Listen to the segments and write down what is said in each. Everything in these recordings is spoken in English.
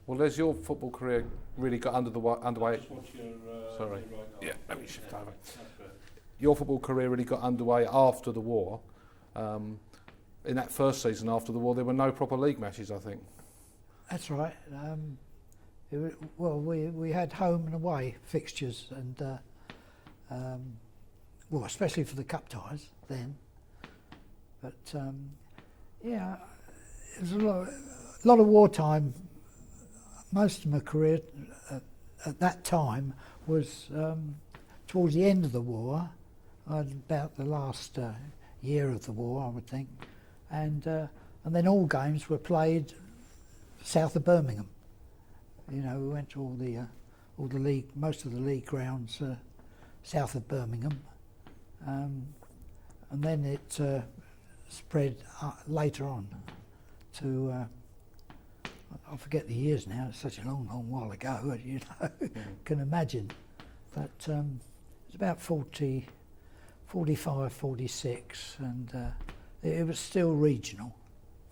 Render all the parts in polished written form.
Well, as your football career really got underway. Just watch your, Sorry. your right Yeah, arm. let me shift over. That's good. Your football career really got underway after the war. In that first season after the war, there were no proper league matches, I think. That's right. We had home and away fixtures, and especially for the cup ties then. But yeah, it was a lot of wartime. Most of my career at that time was towards the end of the war, about the last year of the war, I would think, and then all games were played south of Birmingham. You know, we went to all the league, most of the league grounds south of Birmingham, and then it spread later on to. I forget the years now. It's such a long while ago. You know, can imagine. But it's about 40, 45, 46, and it was still regional,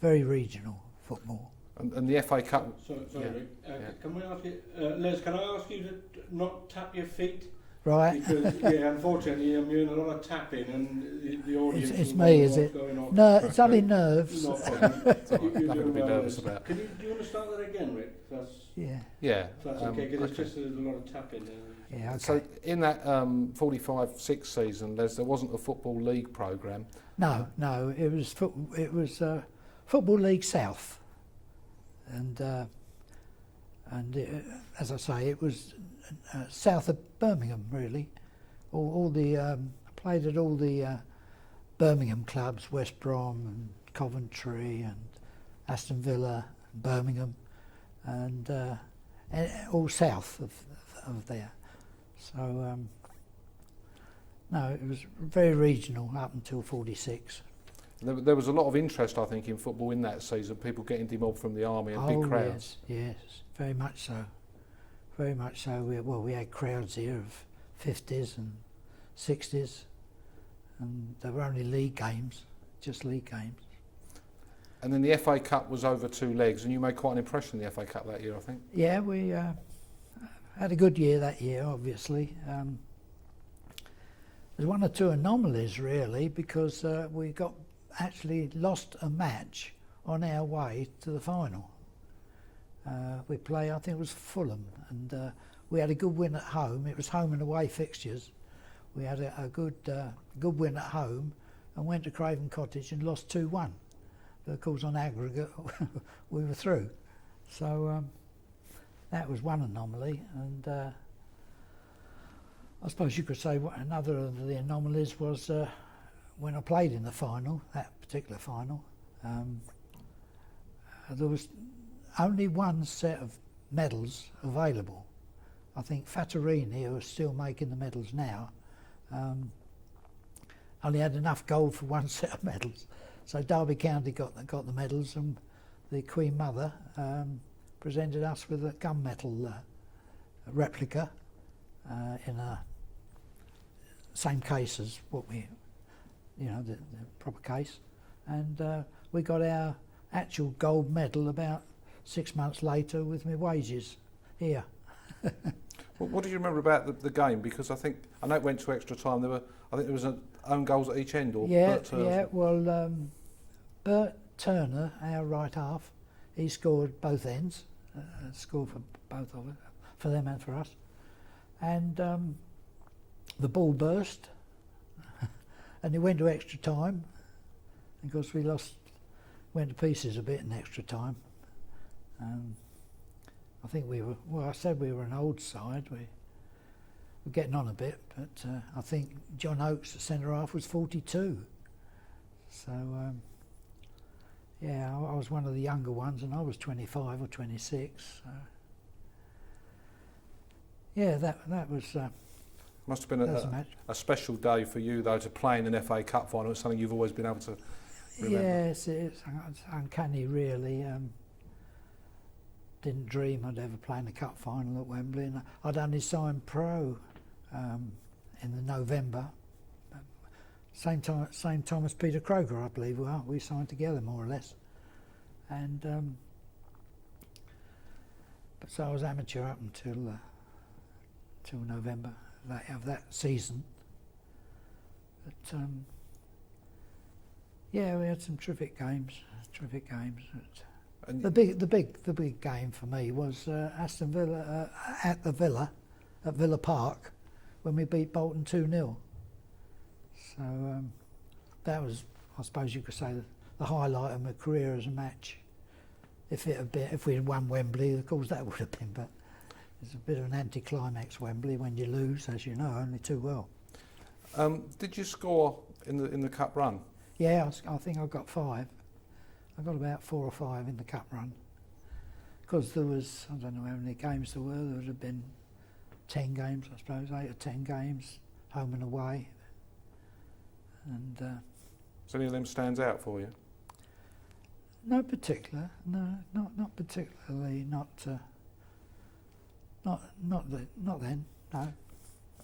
very regional football. And the FA Cup. Sorry, Yeah. Rick. Yeah. Can we ask you, Les? Can I ask you to not tap your feet? Right. Because yeah, unfortunately, you're doing a lot of tapping, and the audience. It's will me, wonder is what's it? going on. No, it's only nerves. No problem. You're Nothing to doing be well, nervous Les. about. Do you want to start that again, Rick? That's, Yeah. Yeah. if that's okay, because it's just there's a lot of tapping. Yeah. Okay. So in that 45-6 season, there wasn't a football league programme. No, it was Football League South, and as I say, it was south of Birmingham really. All the played at all the Birmingham clubs, West Brom and Coventry and Aston Villa, Birmingham, and all south of there. So no, it was very regional up until 46. There was a lot of interest, I think, in football in that season. People getting demobbed from the army and big crowds. Yes, very much so. Very much so. We had crowds here of 50s and 60s, and there were only league games, just league games. And then the FA Cup was over 2 legs, and you made quite an impression in the FA Cup that year, I think. Yeah, we had a good year that year, obviously. There's one or two anomalies, really, because we actually lost a match on our way to the final. We played, I think it was Fulham, and we had a good win at home. It was home and away fixtures. We had a good win at home and went to Craven Cottage and lost 2-1. But of course on aggregate we were through. So that was one anomaly, and I suppose you could say another of the anomalies was when I played in the final, that particular final, there was only one set of medals available. I think Fattorini, who is still making the medals now, only had enough gold for one set of medals. So Derby County got the medals, and the Queen Mother presented us with a gunmetal replica in a same case as what we, the proper case, and we got our actual gold medal about 6 months later with my wages here. Well, what do you remember about the game? Because I know it went to extra time. I think there was own goals at each end, or Bert Turner. Yeah. Well, Bert Turner, our right half, he scored both ends. Scored for both of us, for them and for us. And the ball burst, and it went to extra time. Of course, we went to pieces a bit in extra time. I think I said we were an old side. We were getting on a bit, but I think John Oakes, the centre half, was 42. So, yeah, I was one of the younger ones, and I was 25 or 26. So. Yeah, that was... Must have been a special day for you, though, to play in an FA Cup final. It's something you've always been able to remember. Yes, it's uncanny, really. Didn't dream I'd ever play in a cup final at Wembley, and I'd only signed pro in the November. Same time as Peter Kroger, I believe. We signed together more or less, and But so I was amateur up until till November of that season. But yeah, we had some terrific games. And The big game for me was Aston Villa at Villa Park when we beat Bolton 2-0. So that was, I suppose you could say, the highlight of my career as a match. If we had won Wembley, of course that would have been. But it's a bit of an anticlimax, Wembley, when you lose, as you know, only too well. did you score in the cup run? Yeah, I think I got 5. I got about 4 or 5 in the cup run. Because there was, I don't know how many games there were. There would have been 10 games, I suppose, 8 or 10 games, home and away. And So any of them stands out for you? no particular, no, not particularly, not then, no.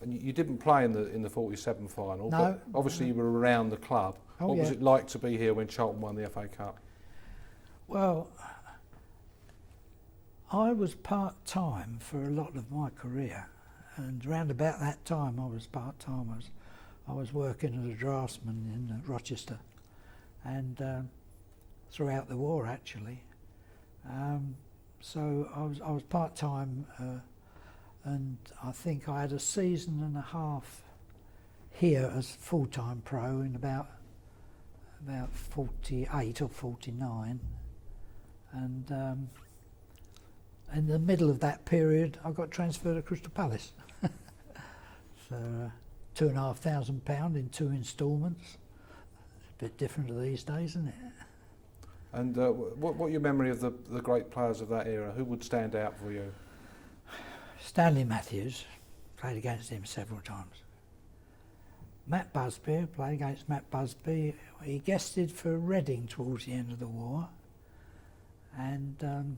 And you didn't play in the 47 final, No, but obviously you were around the club. Oh, What was yeah. it like to be here when Charlton won the FA Cup? Well, I was part-time for a lot of my career, and round about that time I was part-time. I was working as a draftsman in Rochester, and throughout the war actually. So I was part-time, and I think I had a season and a half here as full-time pro in about 48 or 49, and in the middle of that period I got transferred to Crystal Palace. So £2,500 in 2 instalments. A bit different to these days, isn't it? And what your memory of the great players of that era? Who would stand out for you? Stanley Matthews, played against him several times. Matt Busby, played against Matt Busby. He guested for Reading towards the end of the war. And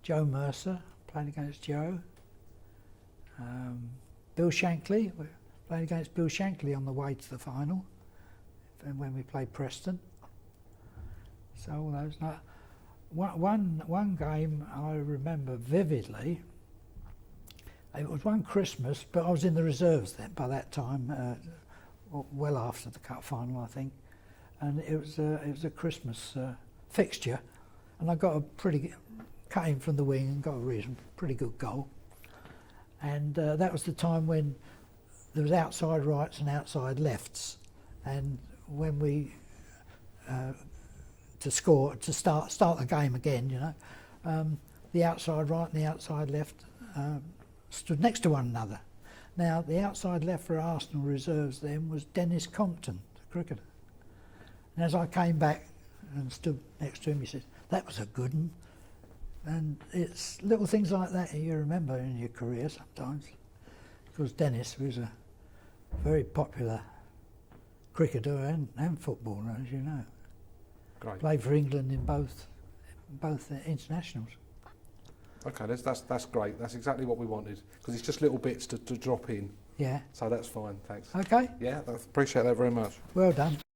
Joe Mercer, played against Joe. Bill Shankly, played against Bill Shankly on the way to the final when we played Preston. So all those. One game I remember vividly. It was one Christmas, but I was in the reserves then by that time, well after the cup final, I think, and it was a Christmas fixture, and I got cut in from the wing and got a pretty good goal, and that was the time when there was outside rights and outside lefts, and when we to start the game again, you know, the outside right and the outside left stood next to one another. Now, the outside left for Arsenal reserves then was Dennis Compton, the cricketer. And as I came back and stood next to him, he said, "That was a good one." And it's little things like that you remember in your career sometimes. Because Dennis was a very popular cricketer and footballer, as you know. Great. Played for England in both internationals. Okay, that's great. That's exactly what we wanted, because it's just little bits to drop in. Yeah. So that's fine, thanks. Okay. Yeah, I appreciate that very much. Well done.